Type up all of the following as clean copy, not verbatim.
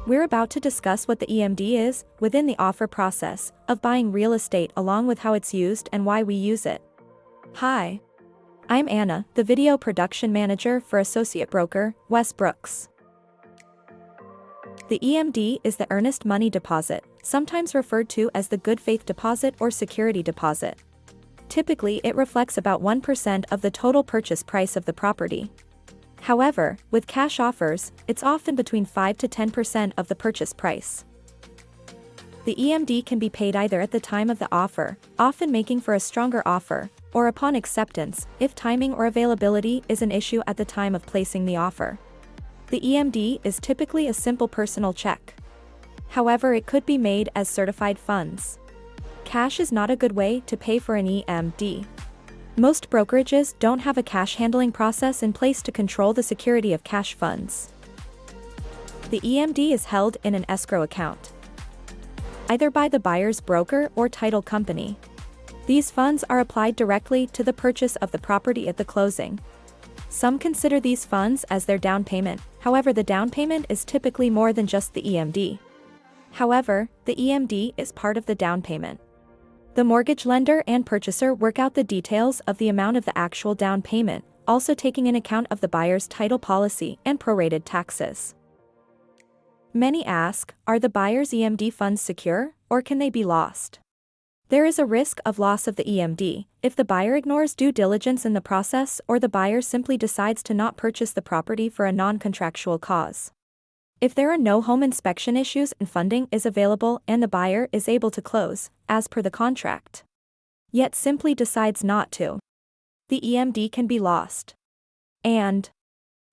We're about to discuss what the EMD is within the offer process of buying real estate, along with how it's used and why we use it. Hi. I'm Anna, the Video Production Manager for Associate Broker, Wes Brooks. The EMD is the earnest money deposit, sometimes referred to as the good faith deposit or security deposit. Typically, it reflects about 1% of the total purchase price of the property. However, with cash offers, it's often between 5 to 10% of the purchase price. The EMD can be paid either at the time of the offer, often making for a stronger offer, or upon acceptance, if timing or availability is an issue at the time of placing the offer. The EMD is typically a simple personal check. However, it could be made as certified funds. Cash is not a good way to pay for an EMD. Most brokerages don't have a cash handling process in place to control the security of cash funds. The EMD is held in an escrow account, either by the buyer's broker or title company. These funds are applied directly to the purchase of the property at the closing. Some consider these funds as their down payment, however the down payment is typically more than just the EMD. However, the EMD is part of the down payment. The mortgage lender and purchaser work out the details of the amount of the actual down payment, also taking in account of the buyer's title policy and prorated taxes. Many ask, are the buyer's EMD funds secure, or can they be lost? There is a risk of loss of the EMD if the buyer ignores due diligence in the process or the buyer simply decides to not purchase the property for a non-contractual cause. If there are no home inspection issues and funding is available and the buyer is able to close, as per the contract, yet simply decides not to, the EMD can be lost. And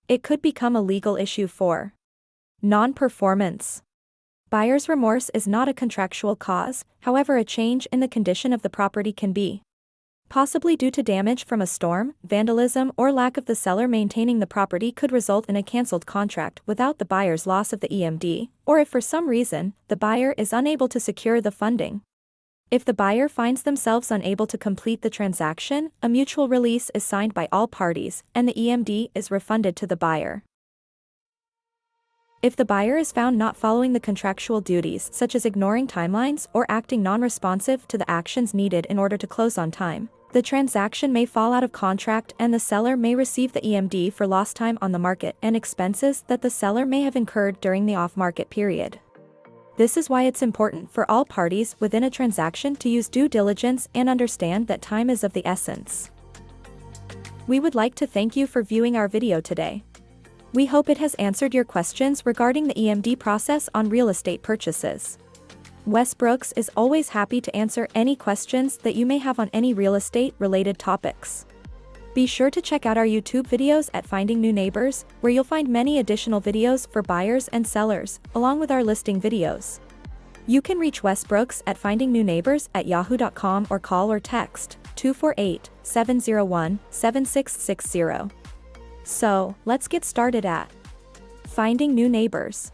it could become a legal issue for non-performance. Buyer's remorse is not a contractual cause, however a change in the condition of the property can be. Possibly due to damage from a storm, vandalism, or lack of the seller maintaining the property could result in a cancelled contract without the buyer's loss of the EMD, or if for some reason, the buyer is unable to secure the funding. If the buyer finds themselves unable to complete the transaction, a mutual release is signed by all parties, and the EMD is refunded to the buyer. If the buyer is found not following the contractual duties such as ignoring timelines or acting non-responsive to the actions needed in order to close on time, the transaction may fall out of contract and the seller may receive the EMD for lost time on the market and expenses that the seller may have incurred during the off-market period. This is why it's important for all parties within a transaction to use due diligence and understand that time is of the essence. We would like to thank you for viewing our video today. We hope it has answered your questions regarding the EMD process on real estate purchases. Wes Brooks is always happy to answer any questions that you may have on any real estate-related topics. Be sure to check out our YouTube videos at Finding New Neighbors, where you'll find many additional videos for buyers and sellers, along with our listing videos. You can reach Wes Brooks at findingnewNeighbors@yahoo.com or call or text 248-701-7660. So, let's get started at Finding New Neighbors.